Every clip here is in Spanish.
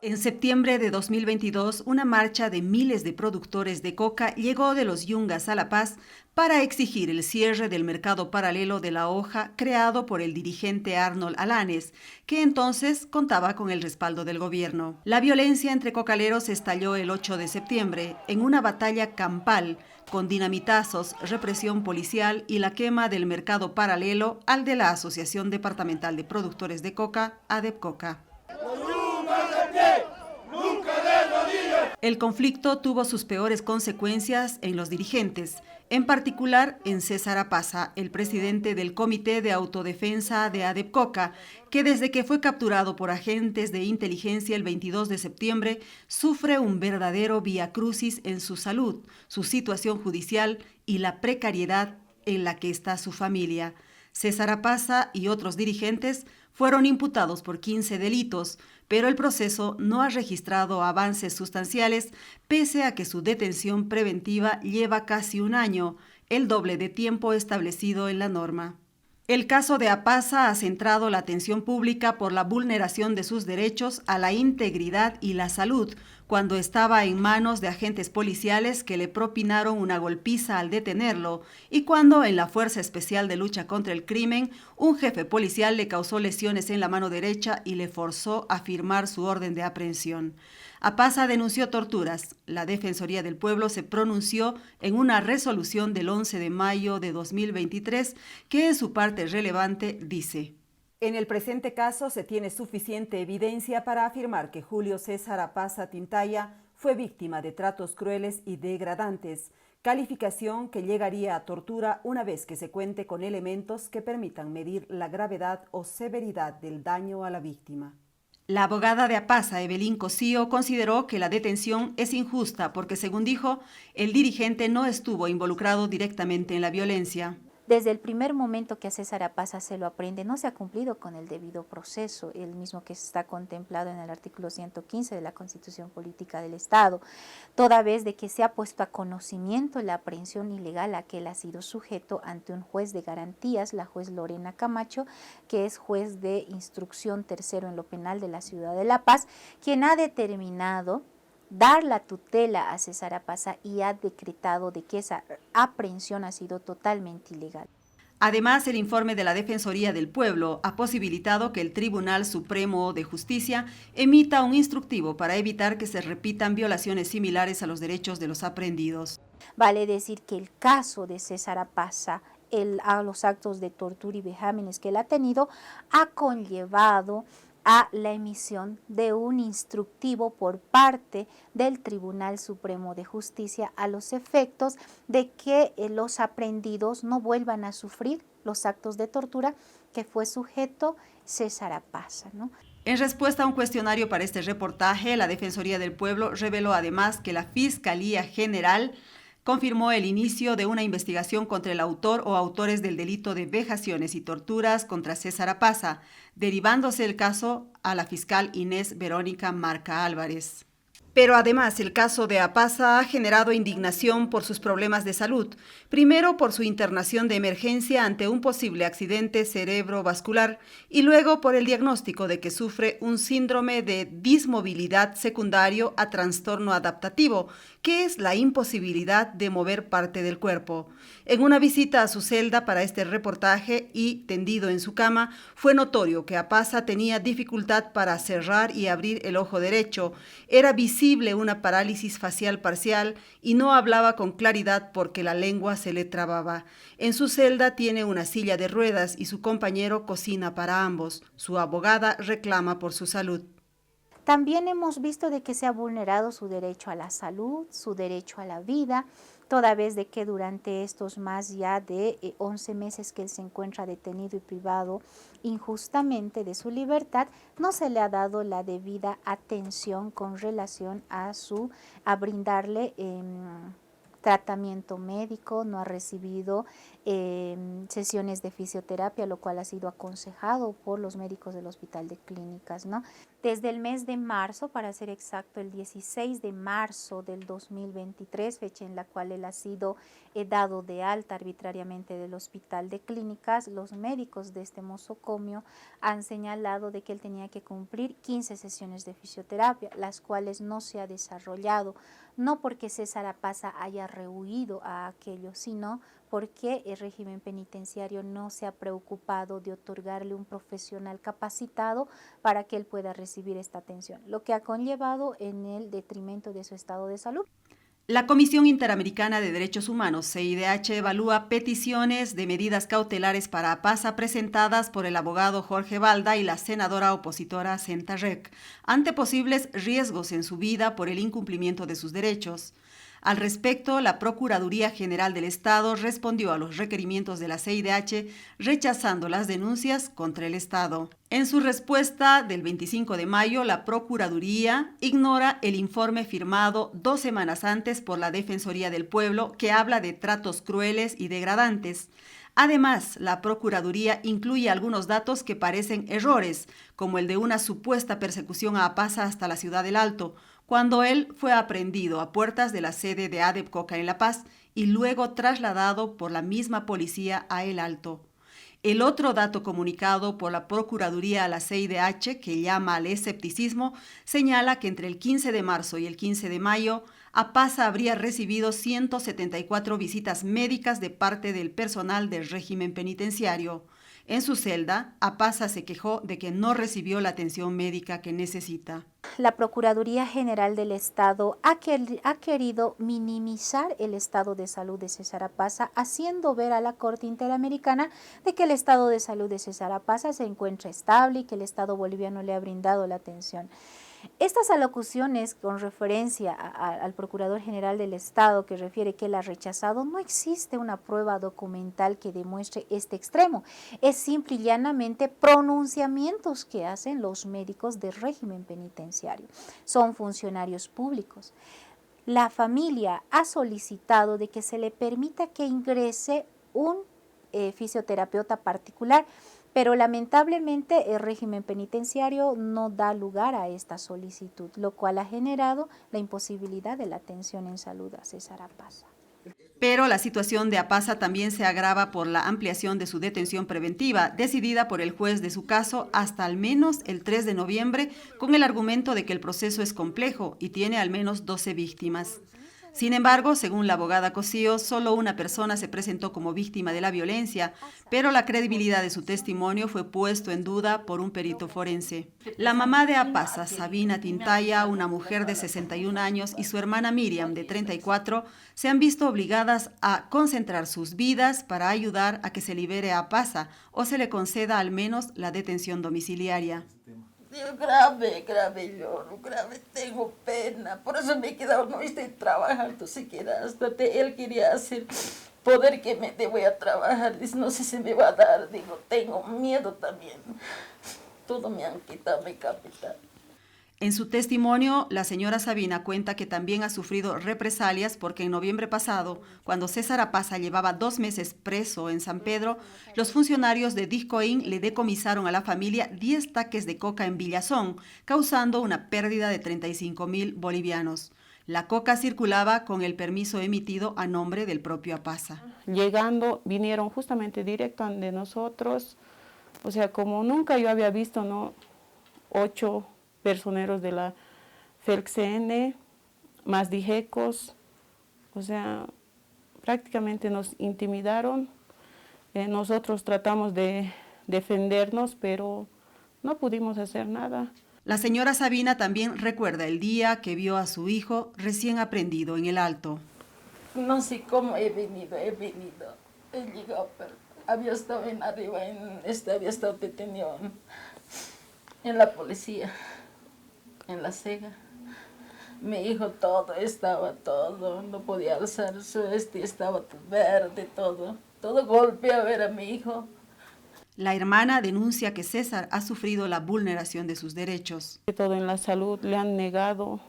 En septiembre de 2022, una marcha de miles de productores de coca llegó de los Yungas a La Paz para exigir el cierre del mercado paralelo de la hoja creado por el dirigente Arnold Alanes, que entonces contaba con el respaldo del gobierno. La violencia entre cocaleros estalló el 8 de septiembre en una batalla campal con dinamitazos, represión policial y la quema del mercado paralelo al de la Asociación Departamental de Productores de Coca, ADEPCOCA. El conflicto tuvo sus peores consecuencias en los dirigentes, en particular en César Apaza, el presidente del Comité de Autodefensa de ADEPCOCA, que desde que fue capturado por agentes de inteligencia el 22 de septiembre, sufre un verdadero viacrucis en su salud, su situación judicial y la precariedad en la que está su familia. César Apaza y otros dirigentes fueron imputados por 15 delitos, pero el proceso no ha registrado avances sustanciales pese a que su detención preventiva lleva casi un año, el doble de tiempo establecido en la norma. El caso de Apaza ha centrado la atención pública por la vulneración de sus derechos a la integridad y la salud, cuando estaba en manos de agentes policiales que le propinaron una golpiza al detenerlo, y cuando en la Fuerza Especial de Lucha contra el Crimen, un jefe policial le causó lesiones en la mano derecha y le forzó a firmar su orden de aprehensión. Apaza denunció torturas. La Defensoría del Pueblo se pronunció en una resolución del 11 de mayo de 2023 que en su parte relevante dice: en el presente caso se tiene suficiente evidencia para afirmar que Julio César Apaza Tintaya fue víctima de tratos crueles y degradantes, calificación que llegaría a tortura una vez que se cuente con elementos que permitan medir la gravedad o severidad del daño a la víctima. La abogada de Apaza, Evelyn Cosío, consideró que la detención es injusta porque, según dijo, el dirigente no estuvo involucrado directamente en la violencia. Desde el primer momento que a César Apaza se lo aprende, no se ha cumplido con el debido proceso, el mismo que está contemplado en el artículo 115 de la Constitución Política del Estado, toda vez de que se ha puesto a conocimiento la aprehensión ilegal a que él ha sido sujeto ante un juez de garantías, la juez Lorena Camacho, que es juez de instrucción tercero en lo penal de la ciudad de La Paz, quien ha determinado dar la tutela a César Apaza y ha decretado de que esa aprehensión ha sido totalmente ilegal. Además, el informe de la Defensoría del Pueblo ha posibilitado que el Tribunal Supremo de Justicia emita un instructivo para evitar que se repitan violaciones similares a los derechos de los aprehendidos. Vale decir que el caso de César Apaza, a los actos de tortura y vejámenes que él ha tenido, ha conllevado a la emisión de un instructivo por parte del Tribunal Supremo de Justicia a los efectos de que los aprehendidos no vuelvan a sufrir los actos de tortura que fue sujeto César Apaza, ¿no? En respuesta a un cuestionario para este reportaje, la Defensoría del Pueblo reveló además que la Fiscalía General confirmó el inicio de una investigación contra el autor o autores del delito de vejaciones y torturas contra César Apaza, derivándose el caso a la fiscal Inés Verónica Marca Álvarez. Pero además el caso de Apaza ha generado indignación por sus problemas de salud, primero por su internación de emergencia ante un posible accidente cerebrovascular y luego por el diagnóstico de que sufre un síndrome de dismovilidad secundario a trastorno adaptativo, que es la imposibilidad de mover parte del cuerpo. En una visita a su celda para este reportaje y tendido en su cama, fue notorio que Apaza tenía dificultad para cerrar y abrir el ojo derecho, era visible una parálisis facial parcial y no hablaba con claridad porque la lengua se le trababa. En su celda tiene una silla de ruedas y su compañero cocina para ambos. Su abogada reclama por su salud. También hemos visto de que se ha vulnerado su derecho a la salud, su derecho a la vida, toda vez de que durante estos más ya de 11 meses que él se encuentra detenido y privado injustamente de su libertad, no se le ha dado la debida atención con relación a brindarle tratamiento médico, no ha recibido sesiones de fisioterapia, lo cual ha sido aconsejado por los médicos del Hospital de Clínicas, ¿no? Desde el mes de marzo, para ser exacto, el 16 de marzo del 2023, fecha en la cual él ha sido dado de alta arbitrariamente del Hospital de Clínicas, los médicos de este mosocomio han señalado de que él tenía que cumplir 15 sesiones de fisioterapia, las cuales no se ha desarrollado, no porque César Apaza haya rehuido a aquello, sino porque el régimen penitenciario no se ha preocupado de otorgarle un profesional capacitado para que él pueda recibir esta atención, lo que ha conllevado en el detrimento de su estado de salud. La Comisión Interamericana de Derechos Humanos, CIDH, evalúa peticiones de medidas cautelares para Apaza presentadas por el abogado Jorge Balda y la senadora opositora Senta Rek, ante posibles riesgos en su vida por el incumplimiento de sus derechos. Al respecto, la Procuraduría General del Estado respondió a los requerimientos de la CIDH rechazando las denuncias contra el Estado. En su respuesta del 25 de mayo, la Procuraduría ignora el informe firmado 2 semanas antes por la Defensoría del Pueblo que habla de tratos crueles y degradantes. Además, la Procuraduría incluye algunos datos que parecen errores, como el de una supuesta persecución a Apaza hasta la Ciudad del Alto, cuando él fue aprehendido a puertas de la sede de ADEP Coca en La Paz y luego trasladado por la misma policía a El Alto. El otro dato comunicado por la Procuraduría a la CIDH, que llama al escepticismo, señala que entre el 15 de marzo y el 15 de mayo, Apaza habría recibido 174 visitas médicas de parte del personal del régimen penitenciario. En su celda, Apaza se quejó de que no recibió la atención médica que necesita. La Procuraduría General del Estado ha querido minimizar el estado de salud de César Apaza, haciendo ver a la Corte Interamericana de que el estado de salud de César Apaza se encuentra estable y que el Estado boliviano le ha brindado la atención. Estas alocuciones con referencia al Procurador General del Estado, que refiere que él ha rechazado, no existe una prueba documental que demuestre este extremo. Es simple y llanamente pronunciamientos que hacen los médicos del régimen penitenciario. Son funcionarios públicos. La familia ha solicitado de que se le permita que ingrese un fisioterapeuta particular, pero lamentablemente el régimen penitenciario no da lugar a esta solicitud, lo cual ha generado la imposibilidad de la atención en salud a César Apaza. Pero la situación de Apaza también se agrava por la ampliación de su detención preventiva, decidida por el juez de su caso hasta al menos el 3 de noviembre, con el argumento de que el proceso es complejo y tiene al menos 12 víctimas. Sin embargo, según la abogada Cosío, solo una persona se presentó como víctima de la violencia, pero la credibilidad de su testimonio fue puesto en duda por un perito forense. La mamá de Apaza, Sabina Tintaya, una mujer de 61 años, y su hermana Miriam, de 34, se han visto obligadas a concentrar sus vidas para ayudar a que se libere a Apaza o se le conceda al menos la detención domiciliaria. Yo grave lloro, grave, tengo pena, por eso me he quedado, no estoy trabajando siquiera, hasta él quería hacer poder que me voy a trabajar, dice, no sé si me va a dar, digo, tengo miedo también, todo me han quitado mi capital. En su testimonio, la señora Sabina cuenta que también ha sufrido represalias porque en noviembre pasado, cuando César Apaza llevaba 2 meses preso en San Pedro, los funcionarios de Discoin le decomisaron a la familia 10 taques de coca en Villazón, causando una pérdida de 35.000 bolivianos. La coca circulaba con el permiso emitido a nombre del propio Apaza. Llegando, vinieron justamente directo de nosotros, o sea, como nunca yo había visto, ¿no? 8 personeros de la FELCN, más dijecos, o sea, prácticamente nos intimidaron. Nosotros tratamos de defendernos, pero no pudimos hacer nada. La señora Sabina también recuerda el día que vio a su hijo recién aprendido en el Alto. No sé cómo he venido, he llegado, pero había estado en arriba, había estado detenido en la policía. En la cega, mi hijo estaba todo, no podía alzar estaba todo verde, todo golpe a ver a mi hijo. La hermana denuncia que César ha sufrido la vulneración de sus derechos. Todo en la salud le han negado,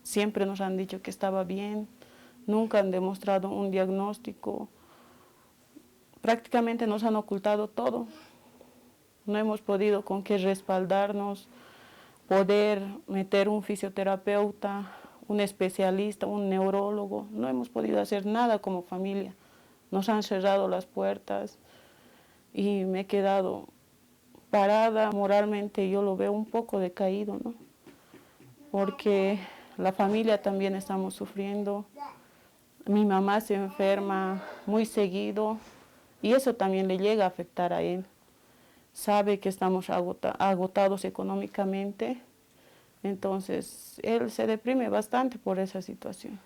siempre nos han dicho que estaba bien, nunca han demostrado un diagnóstico. prácticamente nos han ocultado todo. No hemos podido con qué respaldarnos, poder meter un fisioterapeuta, un especialista, un neurólogo. No hemos podido hacer nada como familia. Nos han cerrado las puertas y me he quedado parada. Moralmente yo lo veo un poco decaído, ¿no? Porque la familia también estamos sufriendo. Mi mamá se enferma muy seguido y eso también le llega a afectar a él. Sabe que estamos agotados económicamente, entonces él se deprime bastante por esa situación.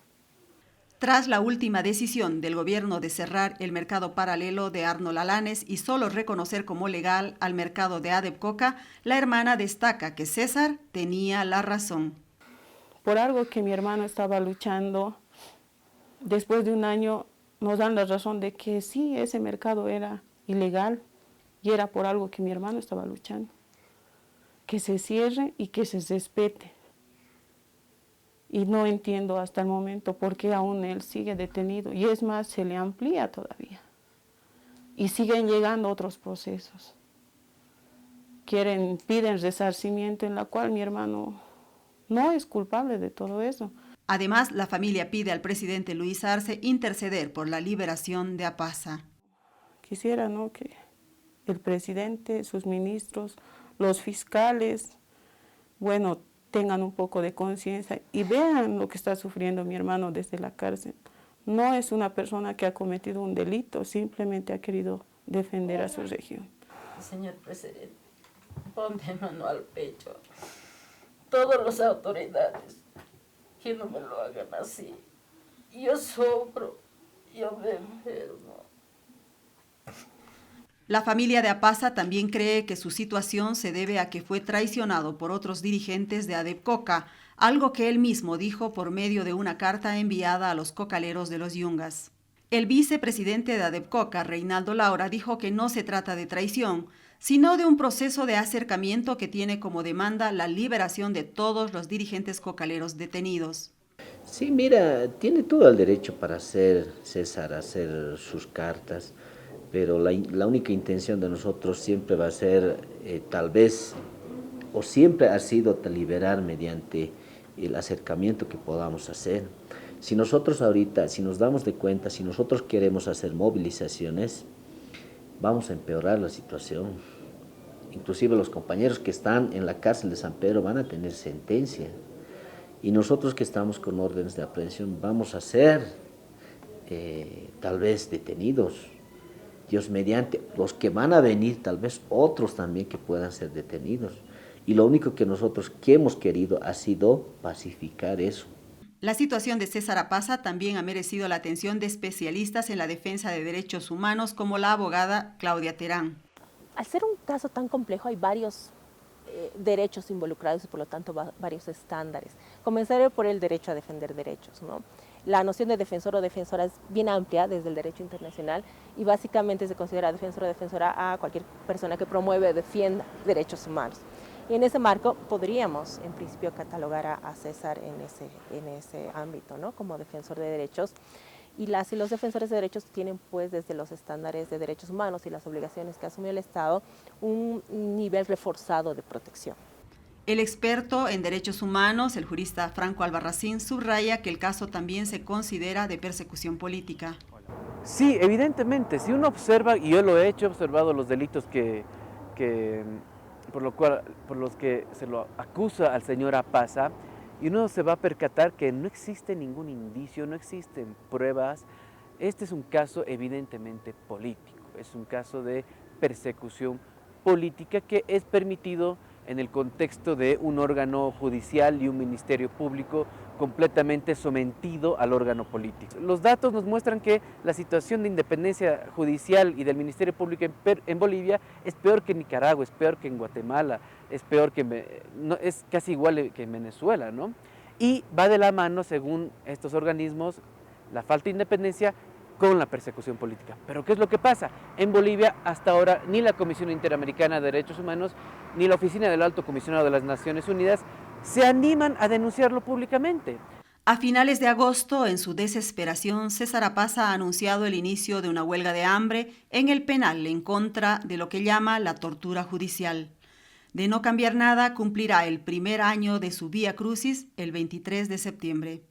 Tras la última decisión del gobierno de cerrar el mercado paralelo de Arnold Alanes y solo reconocer como legal al mercado de Adep Coca, la hermana destaca que César tenía la razón. Por algo que mi hermano estaba luchando, después de un año nos dan la razón de que sí, ese mercado era ilegal y era por algo que mi hermano estaba luchando. Que se cierre y que se respete. Y no entiendo hasta el momento por qué aún él sigue detenido. Y es más, se le amplía todavía. Y siguen llegando otros procesos. Piden resarcimiento en la cual mi hermano no es culpable de todo eso. Además, la familia pide al presidente Luis Arce interceder por la liberación de Apasa. Quisiera, ¿no?, que el presidente, sus ministros, los fiscales, bueno, tengan un poco de conciencia y vean lo que está sufriendo mi hermano desde la cárcel. No es una persona que ha cometido un delito, simplemente ha querido defender a su región. Señor presidente, ponte mano al pecho. Todas las autoridades, que no me lo hagan así. Yo sufro, yo me enfermo. La familia de Apasa también cree que su situación se debe a que fue traicionado por otros dirigentes de Adep Coca, algo que él mismo dijo por medio de una carta enviada a los cocaleros de los Yungas. El vicepresidente de Adep Coca, Reinaldo Laura, dijo que no se trata de traición, sino de un proceso de acercamiento que tiene como demanda la liberación de todos los dirigentes cocaleros detenidos. Sí, mira, tiene todo el derecho para hacer, César, hacer sus cartas, pero la única intención de nosotros siempre va a ser, tal vez, o siempre ha sido liberar mediante el acercamiento que podamos hacer. Si nosotros ahorita, si nos damos de cuenta, si nosotros queremos hacer movilizaciones, vamos a empeorar la situación. Inclusive los compañeros que están en la cárcel de San Pedro van a tener sentencia. Y nosotros que estamos con órdenes de aprehensión vamos a ser tal vez detenidos. Dios mediante, los que van a venir, tal vez otros también que puedan ser detenidos. Y lo único que nosotros que hemos querido ha sido pacificar eso. La situación de César Apasa también ha merecido la atención de especialistas en la defensa de derechos humanos como la abogada Claudia Terán. Al ser un caso tan complejo hay varios derechos involucrados y por lo tanto varios estándares. Comenzaré por el derecho a defender derechos, ¿no? La noción de defensor o defensora es bien amplia desde el derecho internacional y básicamente se considera defensor o defensora a cualquier persona que promueve o defienda derechos humanos. Y en ese marco podríamos en principio catalogar a César en ese ámbito, ¿no?, como defensor de derechos. Y las y los defensores de derechos tienen, pues, desde los estándares de derechos humanos y las obligaciones que asumió el Estado, un nivel reforzado de protección. El experto en derechos humanos, el jurista Franco Albarracín, subraya que el caso también se considera de persecución política. Sí, evidentemente, si uno observa, y yo lo he hecho, he observado los delitos por los que se lo acusa al señor Apasa, y uno se va a percatar que no existe ningún indicio, no existen pruebas. Este es un caso evidentemente político, es un caso de persecución política que es permitido en el contexto de un órgano judicial y un ministerio público completamente sometido al órgano político. Los datos nos muestran que la situación de independencia judicial y del Ministerio Público en Bolivia es peor que en Nicaragua, es peor que en Guatemala, es peor que es casi igual que en Venezuela, ¿no? Y va de la mano, según estos organismos, la falta de independencia con la persecución política. Pero ¿qué es lo que pasa? En Bolivia, hasta ahora, ni la Comisión Interamericana de Derechos Humanos, ni la Oficina del Alto Comisionado de las Naciones Unidas se animan a denunciarlo públicamente. A finales de agosto, en su desesperación, César Apaza ha anunciado el inicio de una huelga de hambre en el penal en contra de lo que llama la tortura judicial. De no cambiar nada, cumplirá el primer año de su vía crucis el 23 de septiembre.